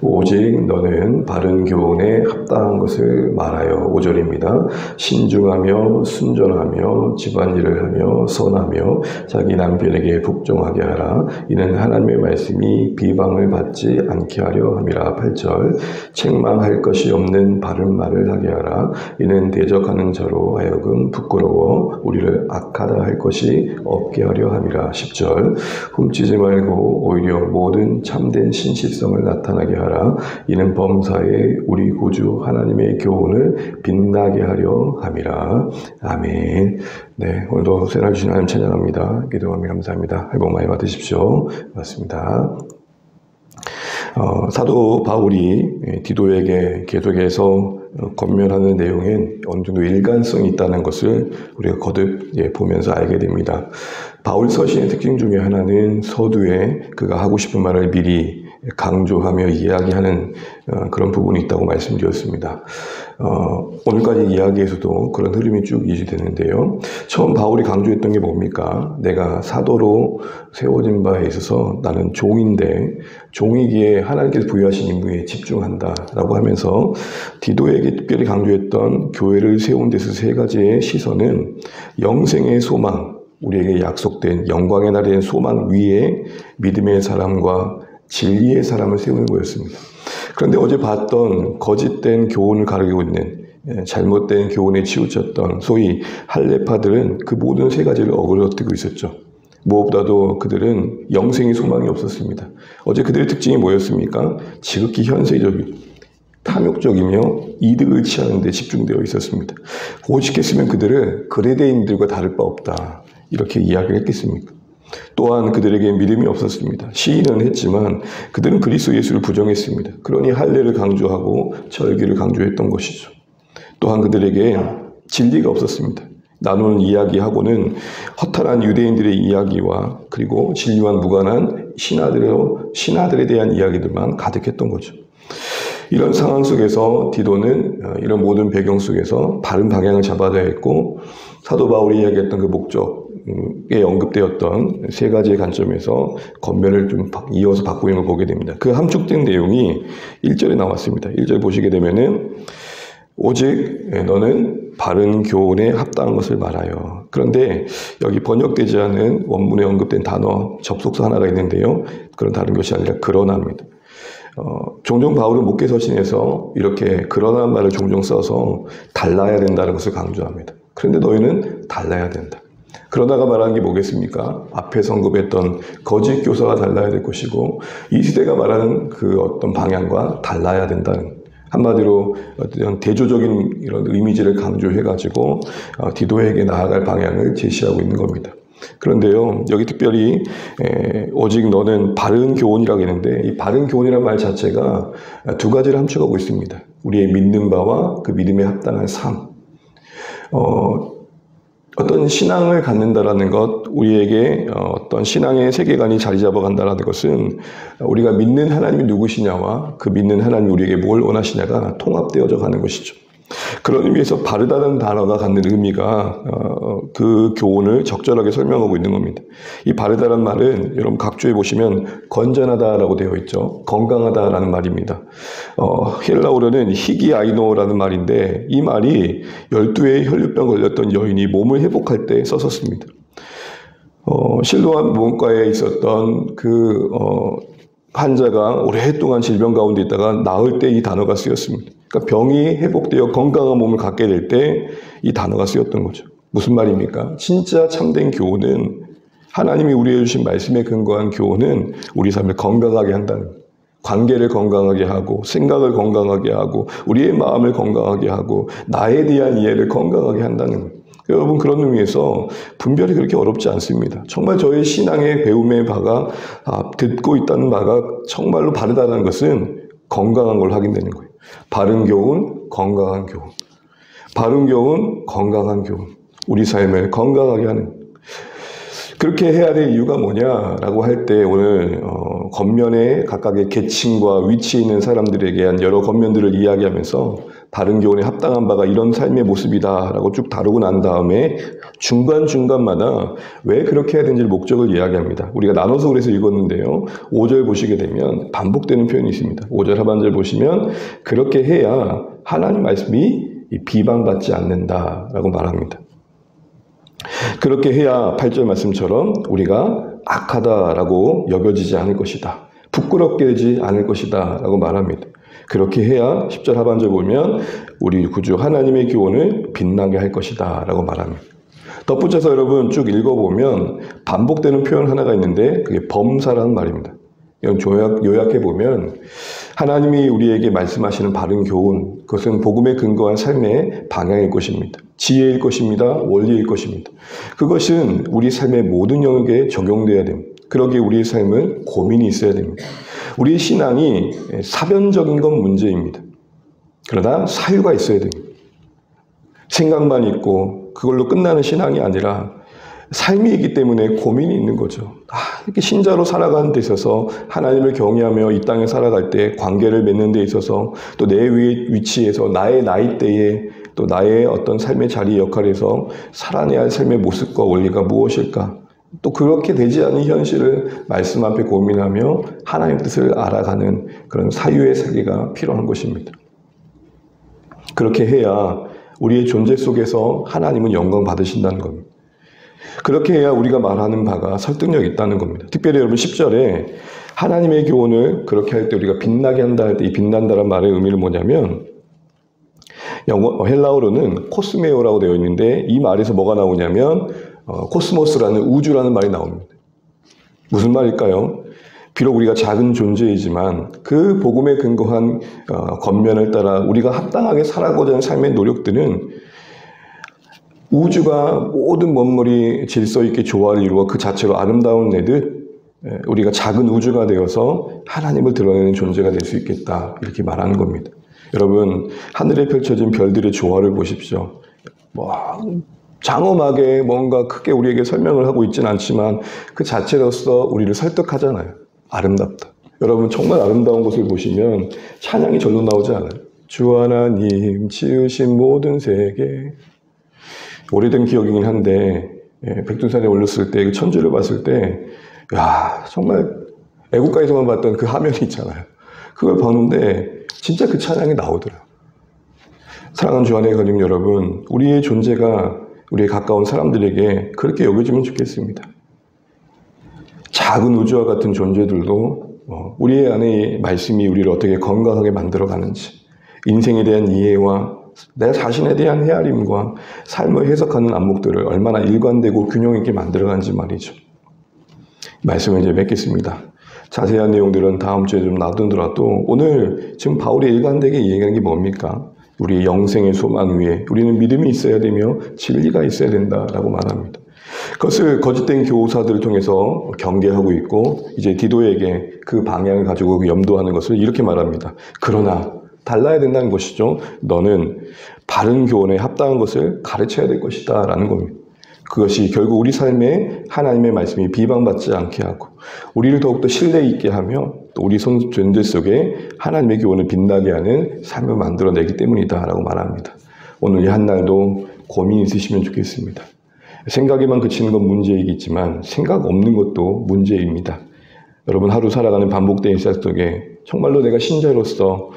오직 너는 바른 교훈에 합당한 것을 말하여. 5절입니다. 신중하며 순전하며 집안일을 하며 선하며 자기 남편에게 복종하게 하라. 이는 하나님의 말씀이 비방을 받지 않게 하려 함이라. 8절. 책망할 것이 없는 바른 말을 하게 하라. 이는 대적하는 자로 하여금 부끄러워 우리를 악하다 할 것이 없게 하려 함이라. 10절. 훔치지 말고 오히려 모든 참된 신실성을 나타나게 하라. 이는 범사에 우리 구주 하나님의 교훈을 빛나게 하려 함이라. 아멘. 네, 오늘도 새날 주신 하나님 찬양합니다. 기도하며 감사합니다. 복 많이 받으십시오. 고맙습니다. 사도 바울이 디도에게 계속해서 권면하는 내용엔 어느 정도 일관성이 있다는 것을 우리가 거듭 보면서 알게 됩니다. 바울 서신의 특징 중에 하나는 서두에 그가 하고 싶은 말을 미리 강조하며 이야기하는 그런 부분이 있다고 말씀드렸습니다. 오늘까지 이야기에서도 그런 흐름이 쭉 유지되는데요. 처음 바울이 강조했던 게 뭡니까? 내가 사도로 세워진 바에 있어서 나는 종인데 종이기에 하나님께서 부여하신 임무에 집중한다 라고 하면서 디도에게 특별히 강조했던 교회를 세운 데서 세 가지의 시선은 영생의 소망, 우리에게 약속된 영광의 날에 대한 소망 위에 믿음의 사람과 진리의 사람을 세우는 거였습니다. 그런데 어제 봤던 거짓된 교훈을 가르치고 있는 잘못된 교훈에 치우쳤던 소위 할례파들은 그 모든 세 가지를 어그러뜨고 있었죠. 무엇보다도 그들은 영생의 소망이 없었습니다. 어제 그들의 특징이 뭐였습니까? 지극히 현세적이고 탐욕적이며 이득을 취하는 데 집중되어 있었습니다. 오직했으면 그들을 그레데인들과 다를 바 없다. 이렇게 이야기를 했겠습니까? 또한 그들에게 믿음이 없었습니다. 시인은 했지만 그들은 그리스도 예수를 부정했습니다. 그러니 할례를 강조하고 절기를 강조했던 것이죠. 또한 그들에게 진리가 없었습니다. 나누는 이야기하고는 허탈한 유대인들의 이야기와 그리고 진리와 무관한 신하들에 대한 이야기들만 가득했던 거죠. 이런 상황 속에서 디도는 이런 모든 배경 속에서 바른 방향을 잡아야 했고, 사도 바울이 이야기했던 그 목적에 언급되었던 세 가지의 관점에서 권면을 좀 이어서 바꾸는 걸 보게 됩니다. 그 함축된 내용이 1절에 나왔습니다. 1절 보시게 되면은 오직 너는 바른 교훈에 합당한 것을 말하여. 그런데 여기 번역되지 않은 원문에 언급된 단어 접속사 하나가 있는데요. 그런 다른 것이 아니라 그러나입니다. 종종 바울은 목회서신에서 이렇게 그러나 말을 종종 써서 달라야 된다는 것을 강조합니다. 그런데 너희는 달라야 된다. 그러다가 말하는 게 뭐겠습니까? 앞에서 언급했던 거짓 교사가 달라야 될 것이고 이 시대가 말하는 그 어떤 방향과 달라야 된다는, 한마디로 어떤 대조적인 이런 이미지를 강조해가지고 디도에게 나아갈 방향을 제시하고 있는 겁니다. 그런데요, 여기 특별히 오직 너는 바른 교훈이라고 했는데 이 바른 교훈이라는 말 자체가 두 가지를 함축하고 있습니다. 우리의 믿는 바와 그 믿음에 합당한 삶. 어떤 신앙을 갖는다라는 것, 우리에게 어떤 신앙의 세계관이 자리 잡아간다라는 것은 우리가 믿는 하나님이 누구시냐와 그 믿는 하나님이 우리에게 뭘 원하시냐가 통합되어져 가는 것이죠. 그런 의미에서 바르다는 단어가 갖는 의미가 그 교훈을 적절하게 설명하고 있는 겁니다. 이 바르다는 말은 여러분 각주에 보시면 건전하다라고 되어 있죠. 건강하다라는 말입니다. 헬라어로는 히기아이노라는 말인데 이 말이 12회의 혈류병 걸렸던 여인이 몸을 회복할 때 썼었습니다. 실로암 문과에 있었던 그 환자가 오랫동안 질병 가운데 있다가 나을 때 이 단어가 쓰였습니다. 그러니까 병이 회복되어 건강한 몸을 갖게 될 때 이 단어가 쓰였던 거죠. 무슨 말입니까? 진짜 참된 교훈은, 하나님이 우리에게 주신 말씀에 근거한 교훈은 우리 삶을 건강하게 한다는 거예요. 관계를 건강하게 하고 생각을 건강하게 하고 우리의 마음을 건강하게 하고 나에 대한 이해를 건강하게 한다는 거예요. 여러분, 그런 의미에서 분별이 그렇게 어렵지 않습니다. 정말 저의 신앙의 배움의 바가 듣고 있다는 바가 정말로 바르다는 것은 건강한 걸 확인되는 거예요. 바른 교훈, 건강한 교훈. 바른 교훈, 건강한 교훈. 우리 삶을 건강하게 하는. 그렇게 해야 될 이유가 뭐냐라고 할 때 오늘 겉면에 각각의 계층과 위치에 있는 사람들에게 한 여러 겉면들을 이야기하면서 바른 교훈에 합당한 바가 이런 삶의 모습이다라고 쭉 다루고 난 다음에 중간중간마다 왜 그렇게 해야 되는지 목적을 이야기합니다. 우리가 나눠서 그래서 읽었는데요. 5절 보시게 되면 반복되는 표현이 있습니다. 5절 하반절 보시면 그렇게 해야 하나님 말씀이 비방받지 않는다라고 말합니다. 그렇게 해야 8절 말씀처럼 우리가 악하다라고 여겨지지 않을 것이다. 부끄럽게 되지 않을 것이다 라고 말합니다. 그렇게 해야 10절 하반절 보면 우리 구주 하나님의 교훈을 빛나게 할 것이다 라고 말합니다. 덧붙여서 여러분 쭉 읽어보면 반복되는 표현 하나가 있는데 그게 범사라는 말입니다. 이건 요약해보면 하나님이 우리에게 말씀하시는 바른 교훈, 그것은 복음에 근거한 삶의 방향일 것입니다. 지혜일 것입니다. 원리일 것입니다. 그것은 우리 삶의 모든 영역에 적용돼야 됩니다. 그러기에 우리의 삶은 고민이 있어야 됩니다. 우리의 신앙이 사변적인 건 문제입니다. 그러나 사유가 있어야 됩니다. 생각만 있고 그걸로 끝나는 신앙이 아니라 삶이 있기 때문에 고민이 있는 거죠. 이렇게 신자로 살아가는 데 있어서 하나님을 경외하며 이 땅에 살아갈 때 관계를 맺는 데 있어서 또 내 위치에서 나의 나이대에 또 나의 어떤 삶의 자리 역할에서 살아내야 할 삶의 모습과 원리가 무엇일까? 또 그렇게 되지 않은 현실을 말씀 앞에 고민하며 하나님 뜻을 알아가는 그런 사유의 세계가 필요한 것입니다. 그렇게 해야 우리의 존재 속에서 하나님은 영광 받으신다는 겁니다. 그렇게 해야 우리가 말하는 바가 설득력이 있다는 겁니다. 특별히 여러분 10절에 하나님의 교훈을 그렇게 할 때 우리가 빛나게 한다 할 때 이 빛난다는 말의 의미는 뭐냐면 헬라어로는 코스메오라고 되어 있는데 이 말에서 뭐가 나오냐면 코스모스라는 우주라는 말이 나옵니다. 무슨 말일까요? 비록 우리가 작은 존재이지만 그 복음에 근거한 겉면을 따라 우리가 합당하게 살아가고자 하는 삶의 노력들은 우주가 모든 만물이 질서 있게 조화를 이루어 그 자체로 아름다운 내듯 우리가 작은 우주가 되어서 하나님을 드러내는 존재가 될 수 있겠다 이렇게 말하는 겁니다. 여러분 하늘에 펼쳐진 별들의 조화를 보십시오. 장엄하게 뭔가 크게 우리에게 설명을 하고 있지는 않지만 그 자체로서 우리를 설득하잖아요. 아름답다. 여러분 정말 아름다운 것을 보시면 찬양이 절로 나오지 않아요? 주 하나님 지으신 모든 세계. 오래된 기억이긴 한데 백두산에 올렸을 때 그 천지를 봤을 때 정말 애국가에서만 봤던 그 화면이 있잖아요. 그걸 봤는데 진짜 그 찬양이 나오더라고요. 사랑하는 주 안에 가족 여러분, 우리의 존재가 우리의 가까운 사람들에게 그렇게 여겨지면 좋겠습니다. 작은 우주와 같은 존재들도 우리의 안에 말씀이 우리를 어떻게 건강하게 만들어가는지, 인생에 대한 이해와 내 자신에 대한 헤아림과 삶을 해석하는 안목들을 얼마나 일관되고 균형 있게 만들어가는지 말이죠. 말씀을 이제 맺겠습니다. 자세한 내용들은 다음 주에 좀 놔두더라도 오늘 지금 바울이 일관되게 얘기하는 게 뭡니까? 우리 영생의 소망 위에 우리는 믿음이 있어야 되며 진리가 있어야 된다라고 말합니다. 그것을 거짓된 교사들을 통해서 경계하고 있고 이제 디도에게 그 방향을 가지고 염도하는 것을 이렇게 말합니다. 그러나 달라야 된다는 것이죠. 너는 바른 교훈에 합당한 것을 가르쳐야 될 것이다 라는 겁니다. 그것이 결국 우리 삶에 하나님의 말씀이 비방받지 않게 하고 우리를 더욱더 신뢰 있게 하며 또 우리 존재 속에 하나님의 교훈을 빛나게 하는 삶을 만들어내기 때문이다 라고 말합니다. 오늘 이 한날도 고민 있으시면 좋겠습니다. 생각에만 그치는 건 문제이겠지만 생각 없는 것도 문제입니다. 여러분 하루 살아가는 반복된 일상 속에 정말로 내가 신자로서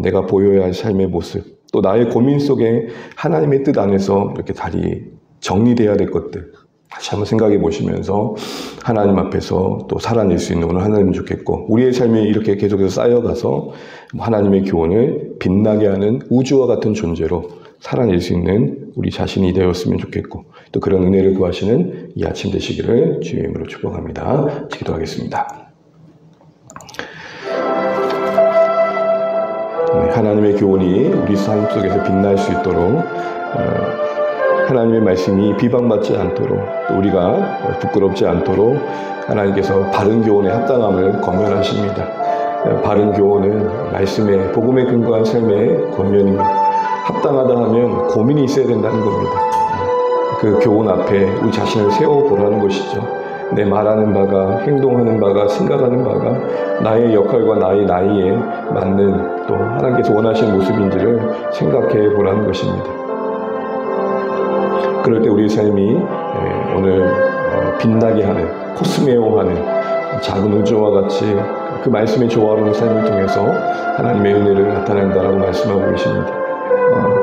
내가 보여야 할 삶의 모습 또 나의 고민 속에 하나님의 뜻 안에서 이렇게 다리 정리돼야 될 것들 다시 한번 생각해 보시면서 하나님 앞에서 또 살아낼 수 있는 오늘 하나님은 좋겠고 우리의 삶이 이렇게 계속해서 쌓여가서 하나님의 교훈을 빛나게 하는 우주와 같은 존재로 살아낼 수 있는 우리 자신이 되었으면 좋겠고 또 그런 은혜를 구하시는 이 아침 되시기를 주의 이름으로 축복합니다. 기도하겠습니다. 하나님의 교훈이 우리 삶 속에서 빛날 수 있도록 하나님의 말씀이 비방받지 않도록 또 우리가 부끄럽지 않도록 하나님께서 바른 교훈에 합당함을 권면하십니다. 바른 교훈은 말씀의 복음에 근거한 삶의 권면입니다. 합당하다 하면 고민이 있어야 된다는 겁니다. 그 교훈 앞에 우리 자신을 세워보라는 것이죠. 내 말하는 바가 행동하는 바가 생각하는 바가 나의 역할과 나의 나이에 맞는 또 하나님께서 원하시는 모습인지를 생각해 보라는 것입니다. 그럴 때 우리 삶이 오늘 빛나게 하는, 코스메오하는 작은 우주와 같이 그 말씀의 조화로운 삶을 통해서 하나님의 은혜를 나타낸다라고 말씀하고 계십니다.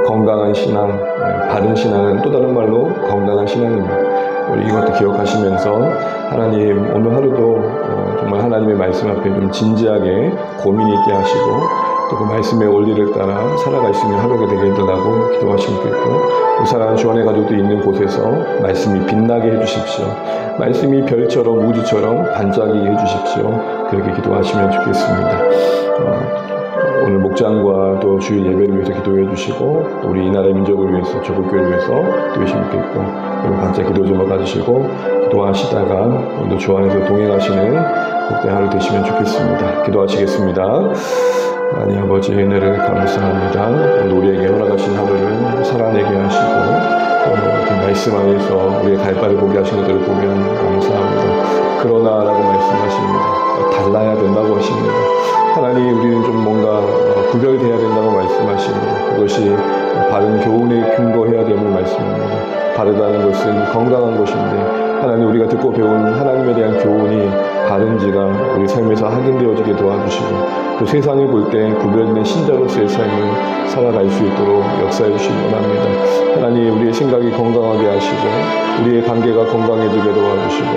건강한 신앙, 바른 신앙은 또 다른 말로 건강한 신앙입니다. 우리 이것도 기억하시면서 하나님 오늘 하루도 정말 하나님의 말씀 앞에 좀 진지하게 고민 있게 하시고 또 그 말씀의 원리를 따라 살아갈 수 있는 하루가 되게 해달라고 기도하시면 좋겠고, 사랑하는 주안의 가족도 있는 곳에서 말씀이 빛나게 해주십시오. 말씀이 별처럼 우주처럼 반짝이게 해주십시오. 그렇게 기도하시면 좋겠습니다. 오늘 목장과 또 주일 예배를 위해서 기도해 주시고, 우리 이 나라의 민족을 위해서, 조국교회를 위해서 기도하시면 좋겠고, 그리고 각자 기도 제목 가지시고 기도하시다가 오늘 주 안에서 동행하시는 복된 하루 되시면 좋겠습니다. 기도하시겠습니다. 하나님 아버지 은혜를 감사합니다. 오늘 우리에게 허락하신 하루를 살아내게 하시고 그 말씀 안에서 우리의 갈 바를 보게 하신 것들을 보면 감사합니다. 그러나 라고 말씀하십니다. 달라야 된다고 하십니다. 하나님, 우리는 좀 뭔가 구별돼야 된다고 말씀하십니다. 그것이 바른 교훈에 근거해야 됨을 말씀합니다. 바르다는 것은 건강한 것인데, 하나님 우리가 듣고 배운 하나님에 대한 교훈이 바른지가 우리 삶에서 확인되어지게 도와주시고, 또 세상을 볼 때 구별된 신자로서의 삶을 살아갈 수 있도록 역사해 주시기 원합니다. 하나님, 우리의 생각이 건강하게 하시고 우리의 관계가 건강해지게 도와주시고,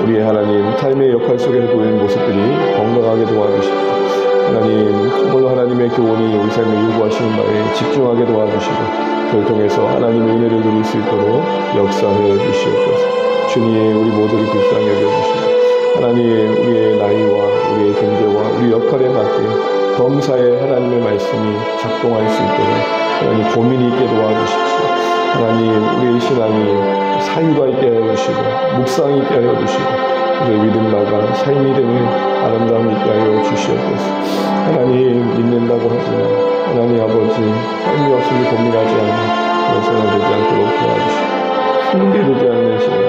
우리의 하나님 삶의 역할 속에서 보이는 모습들이 건강하게 도와주시고, 하나님 정말로 하나님의 교훈이 우리 삶에 요구하시는 바에 집중하게 도와주시고, 그를 통해서 하나님의 은혜를 누릴 수 있도록 역사해 주시옵소서. 주님, 우리 모두를 불쌍히 여겨주시고, 하나님 우리의 나이와 우리의 존재와 우리 역할에 맞게 범사에 하나님의 말씀이 작동할 수 있도록 하나님 고민이 있게 도와주십시오. 하나님 우리의 신앙이 사유가 있게 하여 주시고 묵상이 있게 하여 주시고 우리의 믿음마가 삶이 되는 아름다움이 있게 하여 주시옵소서. 하나님 믿는다고 하지만 하나님 아버지 삶이 없으니 고민하지 않는 그런 생각 되지 않도록 도와주시고 핑계되지 않는 신앙